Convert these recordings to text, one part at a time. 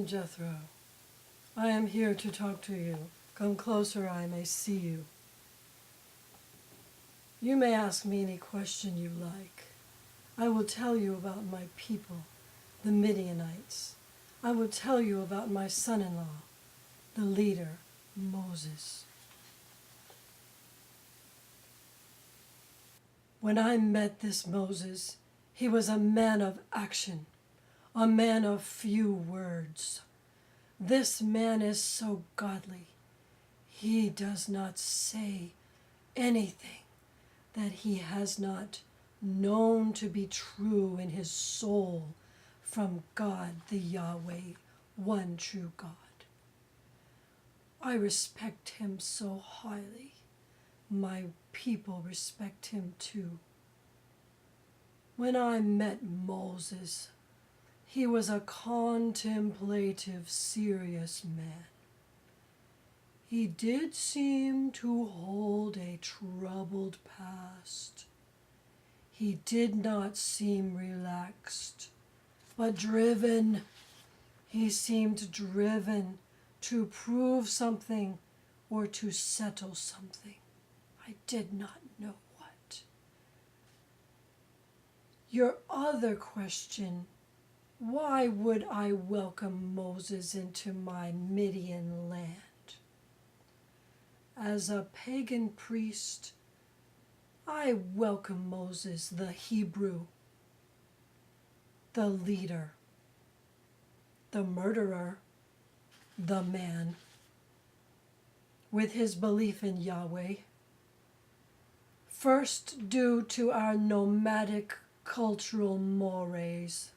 am Jethro. I am here to talk to you. Come closer, I may see you. You may ask me any question you like. I will tell you about my people, the Midianites. I will tell you about my son-in-law, the leader, Moses. When I met this Moses, he was a man of action, a man of few words. This man is so godly. He does not say anything that he has not known to be true in his soul from God, the Yahweh, one true God. I respect him so highly. My people respect him too. When I met Moses, he was a contemplative, serious man. He did seem to hold a troubled past. He did not seem relaxed, but driven. He seemed driven to prove something or to settle something. I did not know what. Your other question, why would I welcome Moses into my Midian land? As a pagan priest, I welcome Moses, the Hebrew, the leader, the murderer, the man, with his belief in Yahweh. First, due to our nomadic cultural mores.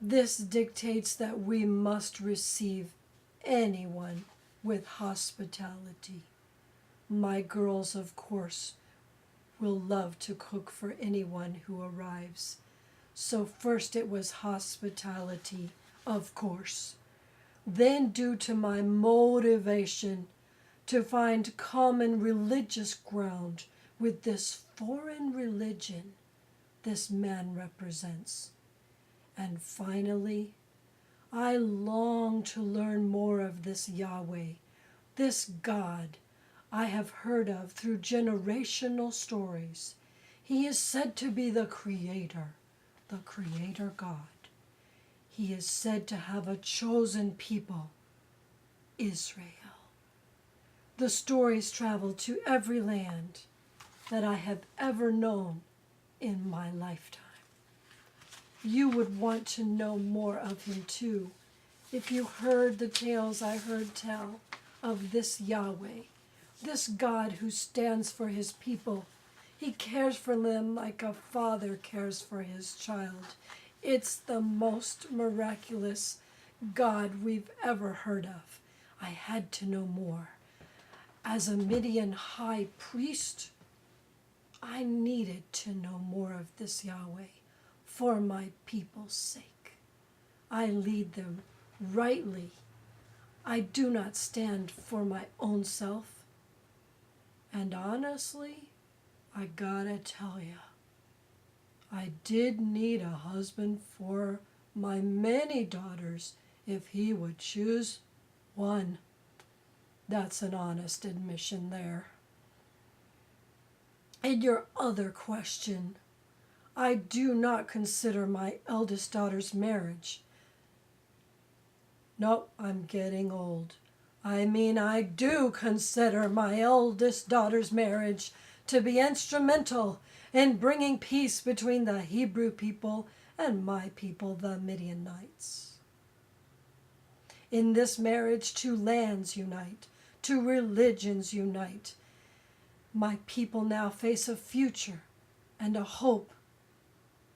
This dictates that we must receive anyone with hospitality. My girls, of course, will love to cook for anyone who arrives. So first it was hospitality, of course. Then, due to my motivation to find common religious ground with this foreign religion this man represents. And finally, I long to learn more of this Yahweh, this God I have heard of through generational stories. He is said to be the Creator God. He is said to have a chosen people, Israel. The stories travel to every land that I have ever known in my lifetime. You would want to know more of him too, if you heard the tales I heard tell of this Yahweh, this God who stands for his people. He cares for them like a father cares for his child. It's the most miraculous God we've ever heard of. I had to know more. As a Midian high priest, I needed to know more of this Yahweh for my people's sake. I lead them rightly. I do not stand for my own self. And honestly, I gotta tell you, I did need a husband for my many daughters if he would choose one. That's an honest admission there. And your other question, I do not consider my eldest daughter's marriage. No, I'm getting old. I mean, I do consider my eldest daughter's marriage to be instrumental in bringing peace between the Hebrew people and my people, the Midianites. In this marriage, two lands unite, two religions unite. My people now face a future and a hope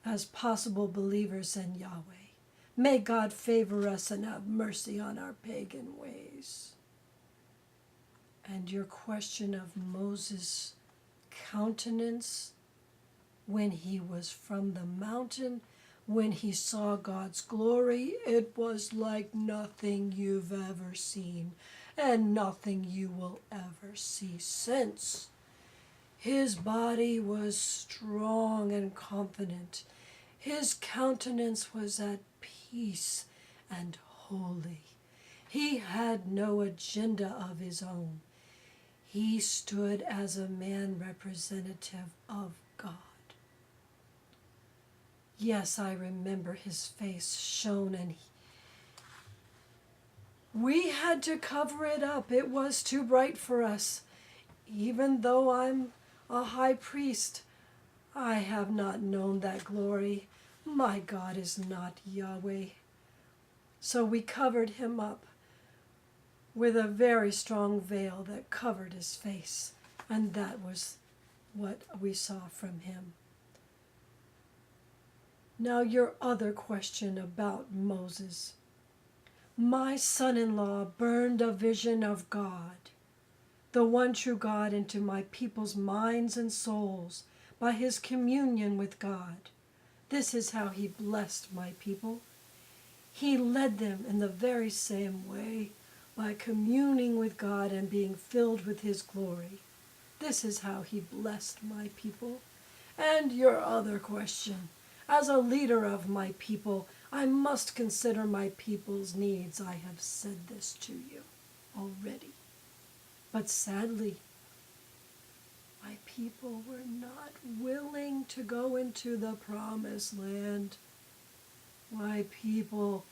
as possible believers in Yahweh. May God favor us and have mercy on our pagan ways. And your question of Moses' countenance when he was from the mountain, when he saw God's glory, it was like nothing you've ever seen and nothing you will ever see since. His body was strong and confident. His countenance was at peace and holy. He had no agenda of his own. He stood as a man representative of God. Yes, I remember his face shone, and we had to cover it up. It was too bright for us. Even though I'm a high priest, I have not known that glory. My God is not Yahweh. So we covered him up with a very strong veil that covered his face, and that was what we saw from him. Now, your other question about Moses. My son-in-law burned a vision of God, the one true God, into my people's minds and souls by his communion with God. This is how he blessed my people. He led them in the very same way, by communing with God and being filled with his glory. This is how he blessed my people. And your other question. As a leader of my people, I must consider my people's needs. I have said this to you already. But sadly, my people were not willing to go into the promised land. My people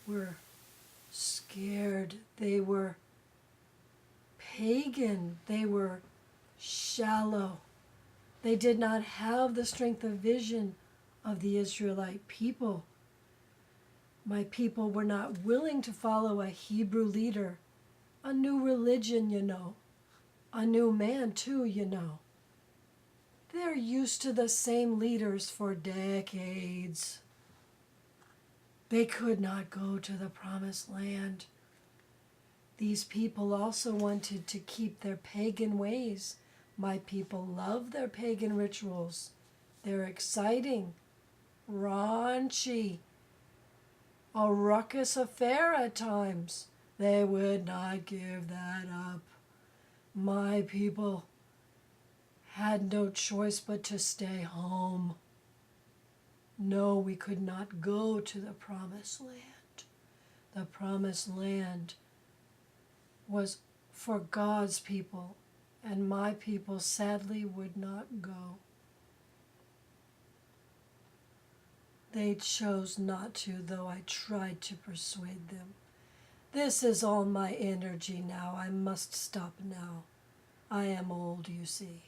were scared. They were pagan. They were shallow. They did not have the strength of vision of the Israelite people. My people were not willing to follow a Hebrew leader, a new religion, a new man too, They're used to the same leaders for decades. They could not go to the promised land. These people also wanted to keep their pagan ways. My people love their pagan rituals. They're exciting, raunchy, a ruckus affair at times. They would not give that up. My people had no choice but to stay home. No, we could not go to the promised land. The promised land was for God's people, and my people sadly would not go. They chose not to, though I tried to persuade them. This is all my energy now. I must stop now. I am old, you see.